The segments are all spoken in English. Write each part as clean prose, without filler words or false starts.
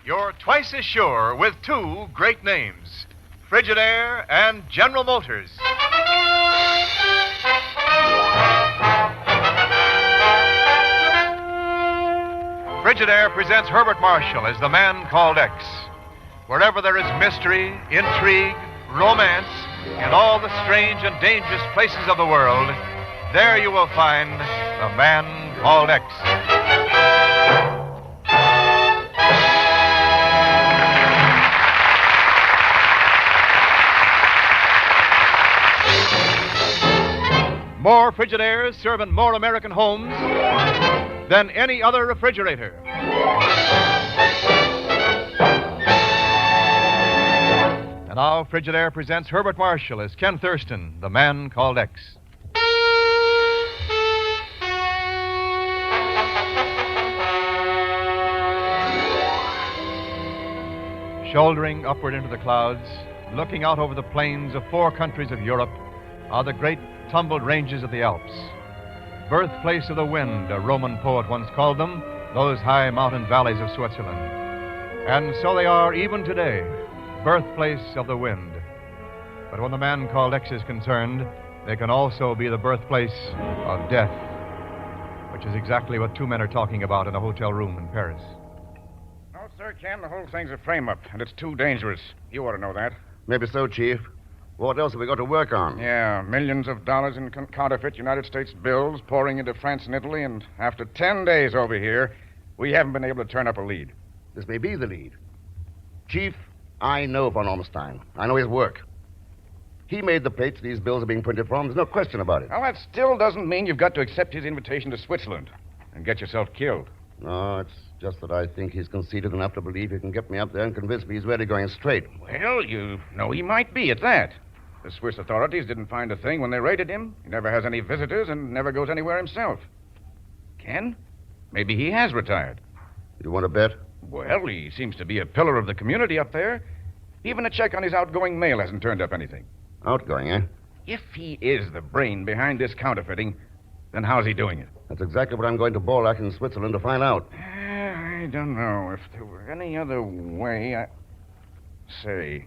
You're twice as sure with two great names, Frigidaire and General Motors. Frigidaire presents Herbert Marshall as the man called X. Wherever there is mystery, intrigue, romance, in all the strange and dangerous places of the world, there you will find the man called X. More Frigidaires serve in more American homes than any other refrigerator. And now Frigidaire presents Herbert Marshall as Ken Thurston, the man called X. Shouldering upward into the clouds, looking out over the plains of 4 countries of Europe, are the great tumbled ranges of the Alps. Birthplace of the wind, a Roman poet once called them, those high mountain valleys of Switzerland. And so they are even today, birthplace of the wind. But when the man called X is concerned, they can also be the birthplace of death, which is exactly what 2 men are talking about in a hotel room in Paris. No, sir, Ken, the whole thing's a frame-up, and it's too dangerous. You ought to know that. Maybe so, Chief. What else have we got to work on? Yeah, millions of dollars in counterfeit United States bills pouring into France and Italy, and after 10 days over here, we haven't been able to turn up a lead. This may be the lead. Chief, I know von Ormstein. I know his work. He made the plates these bills are being printed from. There's no question about it. Well, that still doesn't mean you've got to accept his invitation to Switzerland and get yourself killed. No, it's just that I think he's conceited enough to believe he can get me up there and convince me he's really going straight. Well, you know he might be at that. The Swiss authorities didn't find a thing when they raided him. He never has any visitors and never goes anywhere himself. Ken? Maybe he has retired. You want to bet? Well, he seems to be a pillar of the community up there. Even a check on his outgoing mail hasn't turned up anything. Outgoing, eh? If he is the brain behind this counterfeiting, then how's he doing it? That's exactly what I'm going to Borlak in Switzerland to find out. I don't know. If there were any other way, Say,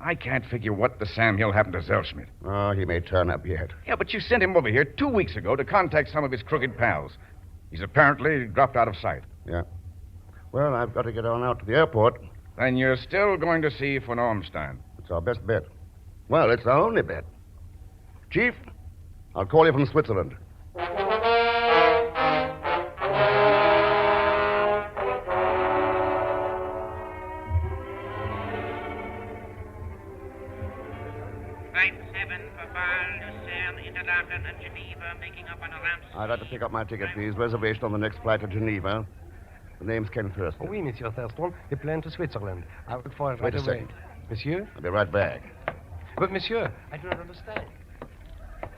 I can't figure what the Sam Hill happened to Zellschmidt. Oh, he may turn up yet. Yeah, but you sent him over here 2 weeks ago to contact some of his crooked pals. He's apparently dropped out of sight. Yeah. Well, I've got to get on out to the airport. Then you're still going to see von Ormstein. It's our best bet. Well, it's our only bet. Chief, I'll call you from Switzerland. And Geneva, making up on a ramp. I'd like to pick up my ticket, please. Reservation on the next flight to Geneva. The name's Ken Thurston. Oui, Monsieur Thurston. The plane to Switzerland. I will for it Wait right a away. second. Monsieur? I'll be right back. But, Monsieur, I do not understand.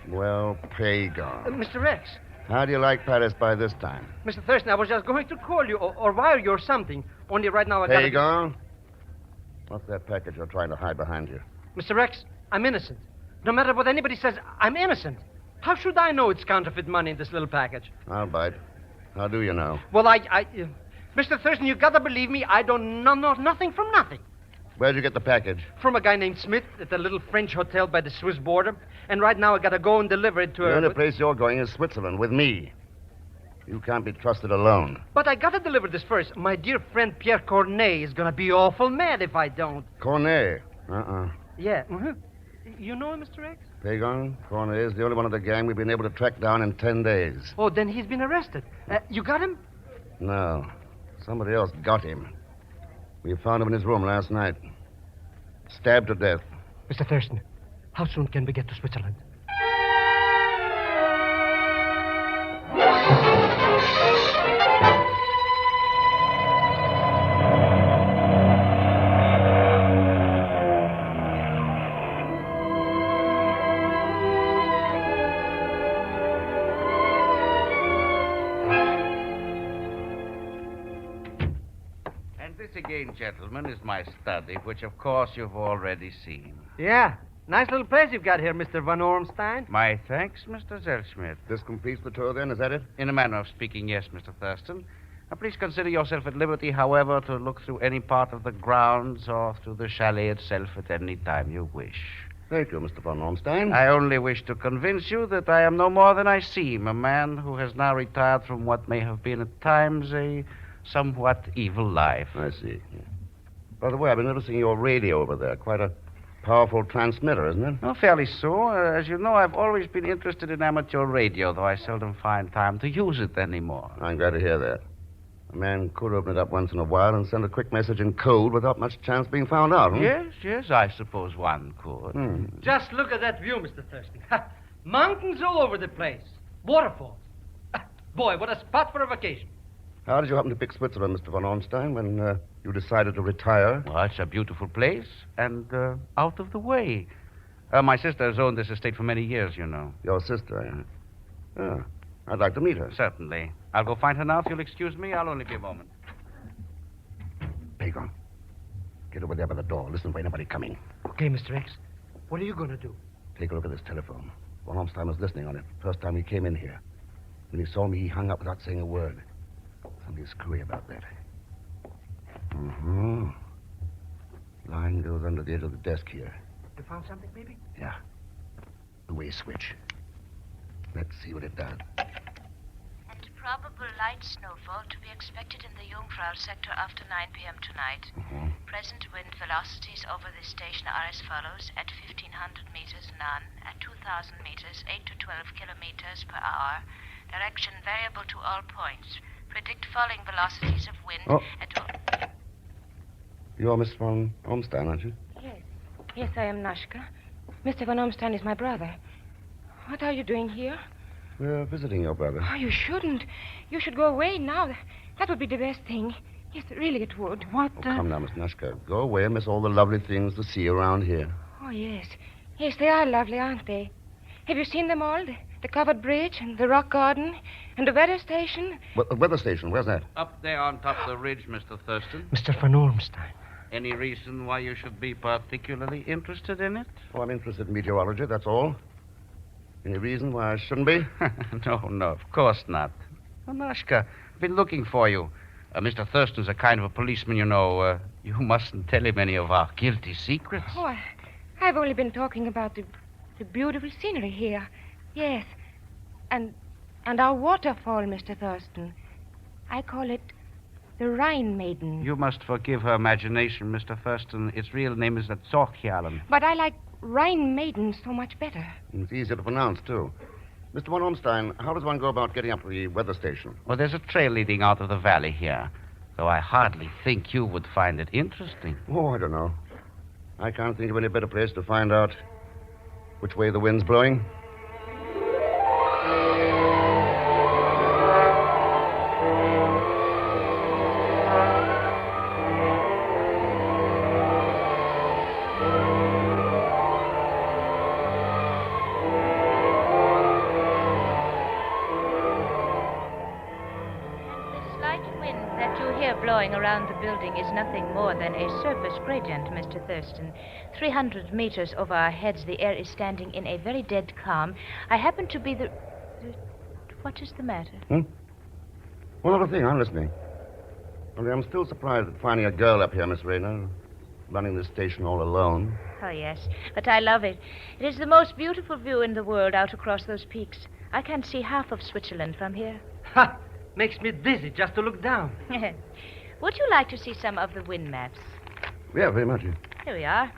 Well, Pagan. Mr. Rex. How do you like Paris by this time? Mr. Thurston, I was just going to call you or wire you or something. Only right now I got Pagan? What's that package you're trying to hide behind you? Mr. Rex, I'm innocent. No matter what anybody says, I'm innocent. How should I know it's counterfeit money in this little package? I'll bite. How do you know? Well, Mr. Thurston, you gotta believe me. I don't know nothing from nothing. Where'd you get the package? From a guy named Smith at the little French hotel by the Swiss border. And right now I gotta go and deliver it to The her. only place you're going is Switzerland with me. You can't be trusted alone. But I gotta deliver this first. My dear friend Pierre Cornet is gonna be awful mad if I don't. Cornet? Yeah. Mm-hmm. You know him, Mr. X? Pagan, Cornet is the only one of the gang we've been able to track down in 10 days. Oh, then he's been arrested. You got him? No. Somebody else got him. We found him in his room last night. Stabbed to death. Mr. Thurston, how soon can we get to Switzerland? Again, gentlemen, is my study, which, of course, you've already seen. Yeah. Nice little place you've got here, Mr. von Ormstein. My thanks, Mr. Zellschmidt. This completes the tour, then? Is that it? In a manner of speaking, yes, Mr. Thurston. Please consider yourself at liberty, however, to look through any part of the grounds or through the chalet itself at any time you wish. Thank you, Mr. von Ormstein. I only wish to convince you that I am no more than I seem, a man who has now retired from what may have been at times a somewhat evil life. I see. By the way, I've been noticing your radio over there. Quite a powerful transmitter, isn't it? Oh, fairly so. As you know, I've always been interested in amateur radio, though I seldom find time to use it anymore. I'm glad to hear that. A man could open it up once in a while and send a quick message in code without much chance being found out, huh? Yes, I suppose one could. Just look at that view, Mr. Thurston. Mountains all over the place. Waterfalls. Boy, what a spot for a vacation. How did you happen to pick Switzerland, Mr. von Ormstein, when you decided to retire? Well, it's a beautiful place and out of the way. My sister has owned this estate for many years, you know. Your sister, eh? Oh, I'd like to meet her. Certainly. I'll go find her now if you'll excuse me. I'll only be a moment. Pagon, get over there by the door. Listen for anybody coming. Okay, Mr. X. What are you going to do? Take a look at this telephone. Von Ormstein was listening on it first time he came in here. When he saw me, he hung up without saying a word. Something screwy about that. Mm-hmm. Line goes under the edge of the desk here. You found something, maybe? Yeah. The way switch. Let's see what it does. And probable light snowfall to be expected in the Jungfrau sector after 9 p.m. tonight. Mm-hmm. Present wind velocities over this station are as follows. At 1,500 meters, none. At 2,000 meters, 8 to 12 kilometers per hour. Direction variable to all points. Predict falling velocities of wind at... You're Miss von Ormstein, aren't you? Yes, I am Nashka. Mr. von Ormstein is my brother. What are you doing here? We're visiting your brother. Oh, you shouldn't. You should go away now. That would be the best thing. Yes, really it would. What? Come now, Miss Nashka. Go away and miss all the lovely things to see around here. Oh, yes. Yes, they are lovely, aren't they? Have you seen them all? The covered bridge and the rock garden and the weather station? Weather station, where's that? Up there on top of the ridge, Mr. Thurston. Mr. von Ormstein. Any reason why you should be particularly interested in it? Oh, I'm interested in meteorology, that's all. Any reason why I shouldn't be? No, of course not. Oh, Nashka, I've been looking for you. Mr. Thurston's a kind of a policeman, you know. You mustn't tell him any of our guilty secrets. Oh, I've only been talking about the beautiful scenery here. Yes. And our waterfall, Mr. Thurston. I call it the Rhine Maiden. You must forgive her imagination, Mr. Thurston. Its real name is Zorchjalen. But I like Rhine Maiden so much better. It's easier to pronounce, too. Mr. von Ormstein, how does one go about getting up to the weather station? Well, there's a trail leading out of the valley here, though I hardly think you would find it interesting. Oh, I don't know. I can't think of any better place to find out which way the wind's blowing. Blowing around the building is nothing more than a surface gradient, Mr. Thurston. 300 meters over our heads, the air is standing in a very dead calm. I happen to be the... What is the matter? Well, not a thing. I'm listening. Only I'm still surprised at finding a girl up here, Miss Rayner, running this station all alone. Oh, yes. But I love it. It is the most beautiful view in the world out across those peaks. I can see half of Switzerland from here. Ha! Makes me dizzy just to look down. Would you like to see some of the wind maps? Yeah, very much. Here we are.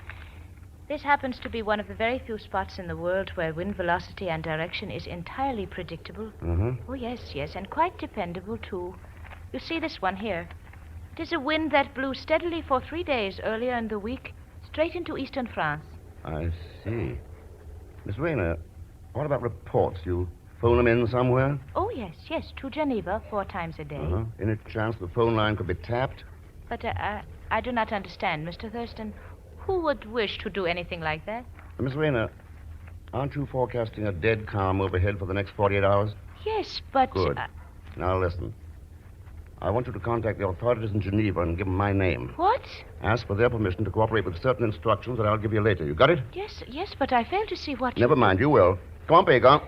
This happens to be one of the very few spots in the world where wind velocity and direction is entirely predictable. Mm-hmm. Oh, yes, and quite dependable, too. You see this one here. It is a wind that blew steadily for 3 days earlier in the week, straight into eastern France. I see. Miss Rayner, what about reports? You phone them in somewhere? Oh, yes, to Geneva 4 times a day. Uh-huh. Any chance the phone line could be tapped? But I do not understand, Mr. Thurston. Who would wish to do anything like that? Miss Rayner, aren't you forecasting a dead calm overhead for the next 48 hours? Yes, but... Good. Now listen. I want you to contact the authorities in Geneva and give them my name. What? Ask for their permission to cooperate with certain instructions that I'll give you later. You got it? Yes, but I fail to see what... Never mind, you will. Come on, Pagon.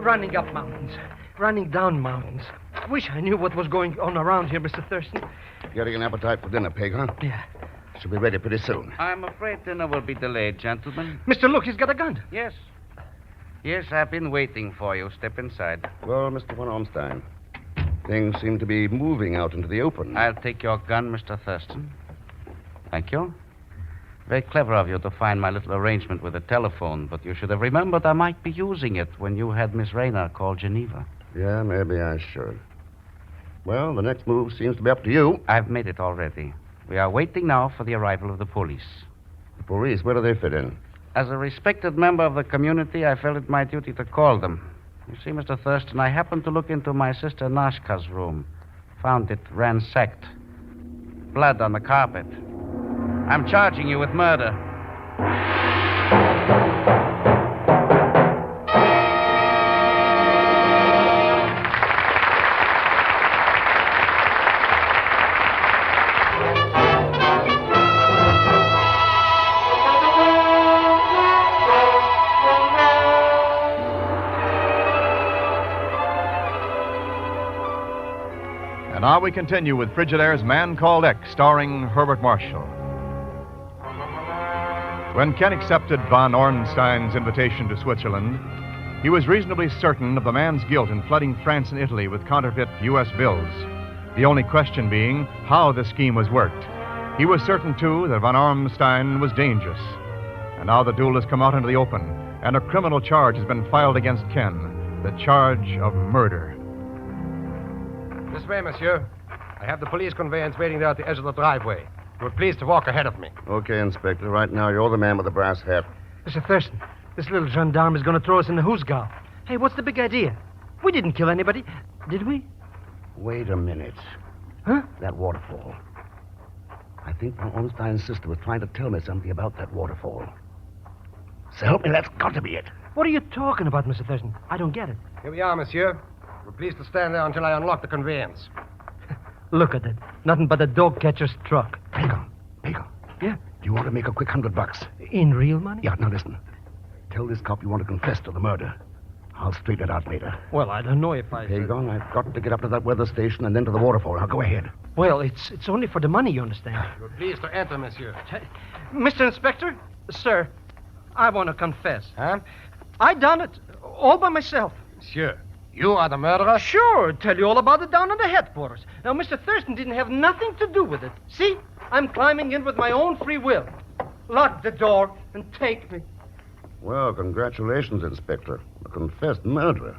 Running up mountains, running down mountains. I wish I knew what was going on around here, Mr. Thurston. Getting an appetite for dinner, Peg, huh? Yeah. Should be ready pretty soon. I'm afraid dinner will be delayed, gentlemen. Mr. Look, he's got a gun. Yes. Yes, I've been waiting for you. Step inside. Well, Mr. von Ormstein, things seem to be moving out into the open. I'll take your gun, Mr. Thurston. Thank you. Very clever of you to find my little arrangement with the telephone, but you should have remembered I might be using it when you had Miss Rayner call Geneva. Yeah, maybe I should. Well, the next move seems to be up to you. I've made it already. We are waiting now for the arrival of the police. The police, where do they fit in? As a respected member of the community, I felt it my duty to call them. You see, Mr. Thurston, I happened to look into my sister Nashka's room. Found it ransacked. Blood on the carpet. I'm charging you with murder. And now we continue with Frigidaire's Man Called X, starring Herbert Marshall. When Ken accepted von Ornstein's invitation to Switzerland, he was reasonably certain of the man's guilt in flooding France and Italy with counterfeit U.S. bills. The only question being how the scheme was worked. He was certain, too, that von Ornstein was dangerous. And now the duel has come out into the open, and a criminal charge has been filed against Ken, the charge of murder. This way, monsieur. I have the police conveyance waiting there at the edge of the driveway. You would please to walk ahead of me. Okay, Inspector. Right now, you're the man with the brass hat. Mr. Thurston, this little gendarme is going to throw us in the hoosgow. Hey, what's the big idea? We didn't kill anybody, did we? Wait a minute. Huh? That waterfall. I think von Ornstein's sister was trying to tell me something about that waterfall. So help me, that's got to be it. What are you talking about, Mr. Thurston? I don't get it. Here we are, monsieur. We're pleased to stand there until I unlock the conveyance. Look at it. Nothing but a dog catcher's truck. Pego. Yeah? Do you want to make a quick $100? In real money? Yeah, now listen. Tell this cop you want to confess to the murder. I'll straighten it out later. Well, I don't know if I... Pagon, I've got to get up to that weather station and then to the waterfall. Now, go ahead. Well, it's only for the money, you understand. You're pleased to enter, monsieur. Mr. Inspector, sir, I want to confess. Huh? I done it all by myself. Monsieur, you are the murderer? Sure, tell you all about it down in the headquarters. Now, Mr. Thurston didn't have nothing to do with it. See? I'm climbing in with my own free will. Lock the door and take me. Well, congratulations, Inspector. A confessed murderer.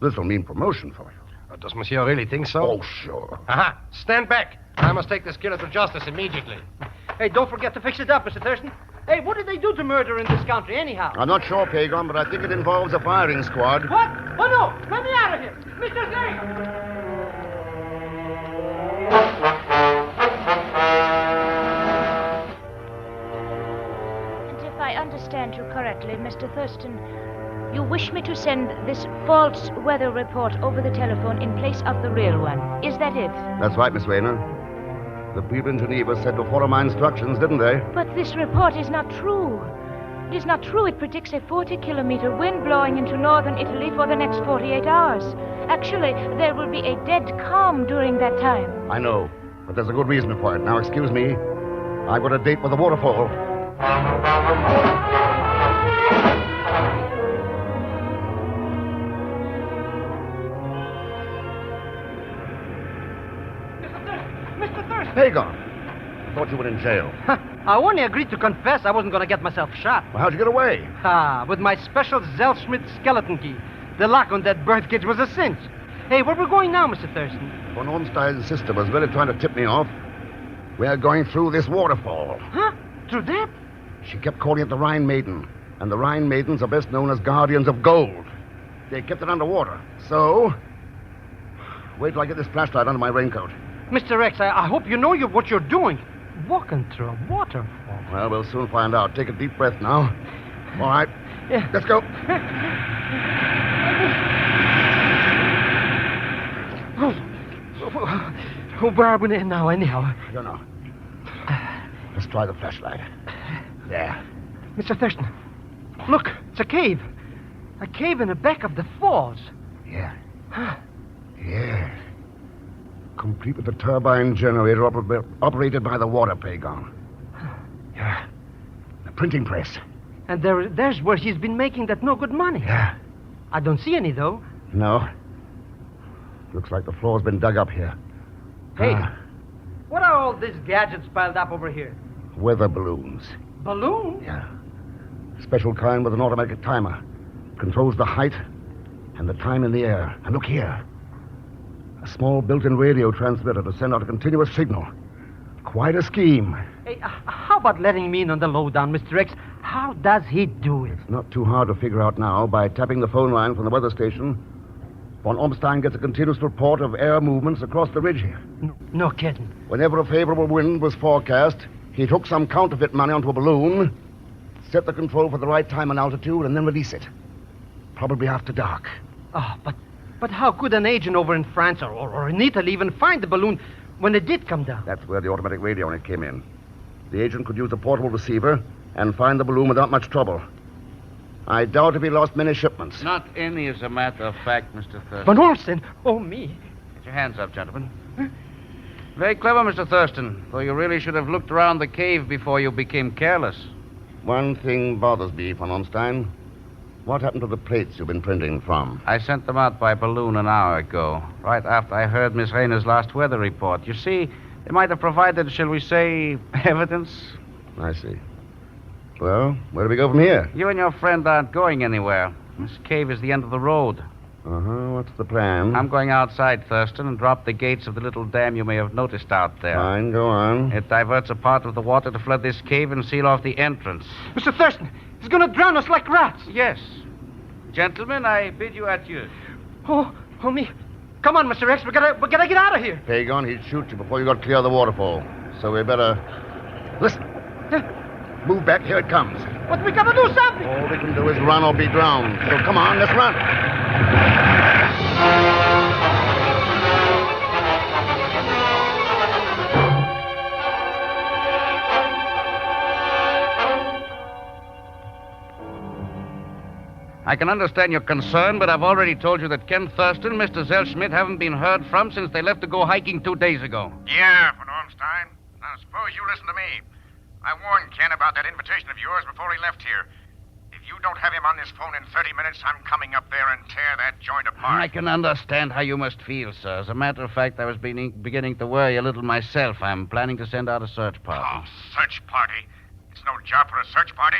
This'll mean promotion for you. Does monsieur really think so? Oh, sure. Aha! Stand back. I must take this killer to justice immediately. Hey, don't forget to fix it up, Mr. Thurston. Hey, what did they do to murder in this country, anyhow? I'm not sure, Pagon, but I think it involves a firing squad. What? Oh, no! Let me out of here! Mr. Thurston! And if I understand you correctly, Mr. Thurston, you wish me to send this false weather report over the telephone in place of the real one. Is that it? That's right, Miss Rayner. The people in Geneva said to follow my instructions, didn't they? But this report is not true. It is not true. It predicts a 40-kilometer wind blowing into northern Italy for the next 48 hours. Actually, there will be a dead calm during that time. I know, but there's a good reason for it. Now, excuse me. I've got a date with the waterfall. Pagon. I thought you were in jail. I only agreed to confess I wasn't going to get myself shot. Well, how'd you get away? With my special Zellschmidt skeleton key. The lock on that bird cage was a cinch. Hey, where we going now, Mr. Thurston? Von Ormstein's sister was really trying to tip me off. We're going through this waterfall. Huh? Through that? She kept calling it the Rhine Maiden. And the Rhine Maidens are best known as guardians of gold. They kept it underwater. So, wait till I get this flashlight under my raincoat. Mr. X, I hope you know what you're doing. Walking through a waterfall. Well, we'll soon find out. Take a deep breath now. All right. Yeah. Let's go. Where are we now, anyhow? I don't know. Let's try the flashlight. There. Mr. Thurston, look, it's a cave. A cave in the back of the falls. Yeah. Yeah. Complete with the turbine generator operated by the water Pagon. Yeah. The printing press. And there's where he's been making that no good money. Yeah. I don't see any, though. No. Looks like the floor's been dug up here. Hey, what are all these gadgets piled up over here? Weather balloons. Balloons? Yeah. Special kind with an automatic timer. Controls the height and the time in the air. And look here. A small built-in radio transmitter to send out a continuous signal. Quite a scheme. Hey, how about letting me in on the lowdown, Mr. X? How does he do it? It's not too hard to figure out now. By tapping the phone line from the weather station, von Ormstein gets a continuous report of air movements across the ridge here. No kidding. Whenever a favorable wind was forecast, he'd hook some counterfeit money onto a balloon, set the control for the right time and altitude, and then release it. Probably after dark. Oh, but how could an agent over in France or in Italy even find the balloon when it did come down? That's where the automatic radio on it came in. The agent could use a portable receiver and find the balloon without much trouble. I doubt if he lost many shipments. Not any, as a matter of fact, Mr. Thurston. Van Ormstein? Oh, me. Get your hands up, gentlemen. Very clever, Mr. Thurston, though you really should have looked around the cave before you became careless. One thing bothers me, von Ormstein. What happened to the plates you've been printing from? I sent them out by balloon an hour ago, right after I heard Miss Rayner's last weather report. You see, they might have provided, shall we say, evidence. I see. Well, where do we go from here? You and your friend aren't going anywhere. This cave is the end of the road. What's the plan? I'm going outside, Thurston, and drop the gates of the little dam you may have noticed out there. Fine, go on. It diverts a part of the water to flood this cave and seal off the entrance. Mr. Thurston, he's going to drown us like rats. Yes. Gentlemen, I bid you adieu. Oh, me. Come on, Mr. X. We gotta get out of here. Pagon, he'd shoot you before you got clear of the waterfall. So we better... Listen. Move back. Here it comes. But we gotta do something. All we can do is run or be drowned. So come on, let's run. I can understand your concern, but I've already told you that Ken Thurston and Mr. Zellschmidt haven't been heard from since they left to go hiking 2 days ago. Yeah, von Ormstein. Now, suppose you listen to me. I warned Ken about that invitation of yours before he left here. If you don't have him on this phone in 30 minutes, I'm coming up there and tear that joint apart. I can understand how you must feel, sir. As a matter of fact, I was beginning to worry a little myself. I'm planning to send out a search party. Oh, search party? It's no job for a search party.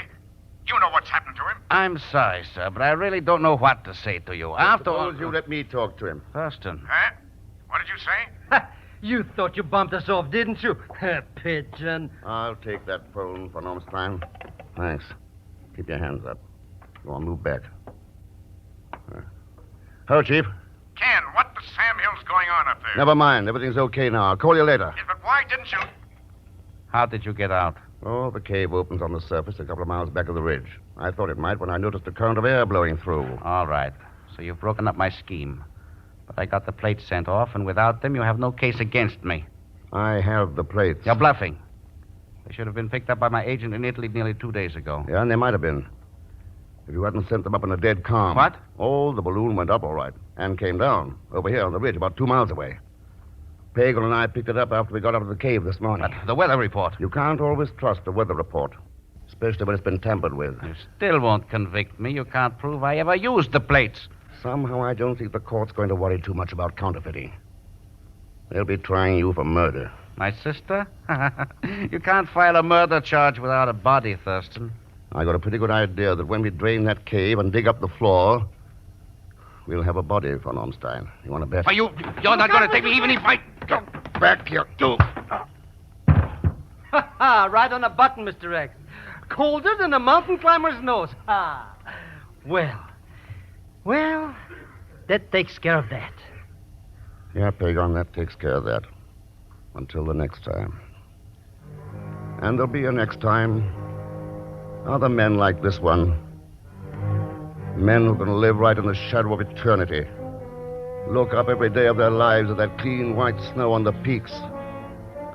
You know what's happened to him. I'm sorry, sir, but I really don't know what to say to you. After all... Suppose you let me talk to him. Thurston. Huh? What did you say? You thought you bumped us off, didn't you? Pigeon. I'll take that phone, von Ormstein. Thanks. Keep your hands up. Go on, move back. Hello, Chief. Ken, what the Sam Hill's going on up there? Never mind. Everything's okay now. I'll call you later. Yes, but why didn't you... How did you get out? Oh, the cave opens on the surface a couple of miles back of the ridge. I thought it might when I noticed a current of air blowing through. All right. So you've broken up my scheme. But I got the plates sent off, and without them, you have no case against me. I have the plates. You're bluffing. They should have been picked up by my agent in Italy nearly 2 days ago. Yeah, and they might have been. If you hadn't sent them up in a dead calm. What? Oh, the balloon went up all right. And came down. Over here on the ridge, about 2 miles away. Pagel and I picked it up after we got out of the cave this morning. But the weather report. You can't always trust a weather report. Especially when it's been tampered with. You still won't convict me. You can't prove I ever used the plates. Somehow I don't think the court's going to worry too much about counterfeiting. They'll be trying you for murder. My sister? You can't file a murder charge without a body, Thurston. I got a pretty good idea that when we drain that cave and dig up the floor, we'll have a body, von Ormstein. You want to bet? You're not going to take me even if I... Go back here. Do. Right on the button, Mr. X. Colder than a mountain climber's nose. Well, that takes care of that. Yeah, Pagon, that takes care of that. Until the next time. And there'll be a next time. Other men like this one. Men who are going to live right in the shadow of eternity. Look up every day of their lives at that clean white snow on the peaks.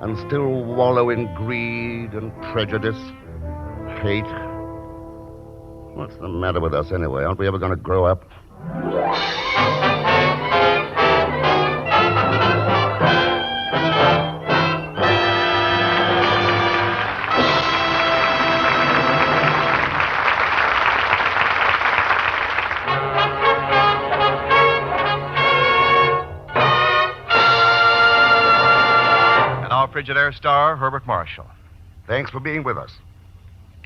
And still wallow in greed and prejudice, hate. What's the matter with us anyway? Aren't we ever going to grow up? Frigidaire star Herbert Marshall. Thanks for being with us.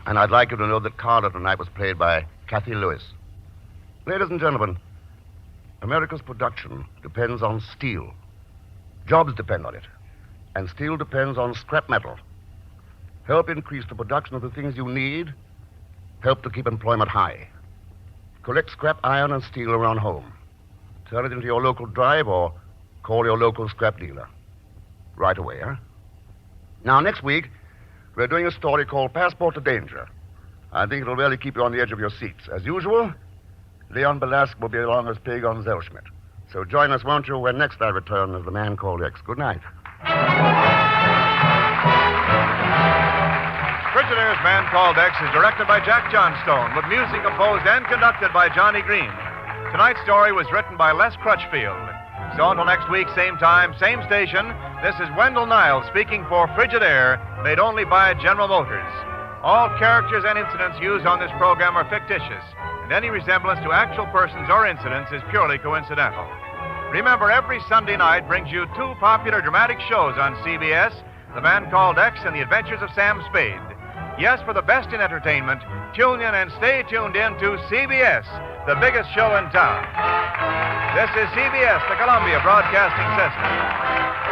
And I'd like you to know that Carter tonight was played by Kathy Lewis. Ladies and gentlemen, America's production depends on steel. Jobs depend on it. And steel depends on scrap metal. Help increase the production of the things you need. Help to keep employment high. Collect scrap iron and steel around home. Turn it into your local drive or call your local scrap dealer. Right away, huh? Now, next week, we're doing a story called Passport to Danger. I think it'll really keep you on the edge of your seats. As usual, Leon Belasque will be along as Pagon Zellschmidt. So join us, won't you, when next I return as the Man Called X. Good night. Frigidaire's Man Called X is directed by Jack Johnstone, with music composed and conducted by Johnny Green. Tonight's story was written by Les Crutchfield. So until next week, same time, same station, this is Wendell Niles speaking for Frigidaire, made only by General Motors. All characters and incidents used on this program are fictitious, and any resemblance to actual persons or incidents is purely coincidental. Remember, every Sunday night brings you two popular dramatic shows on CBS, The Man Called X and The Adventures of Sam Spade. Yes, for the best in entertainment, tune in and stay tuned in to CBS, the biggest show in town. This is CBS, the Columbia Broadcasting System.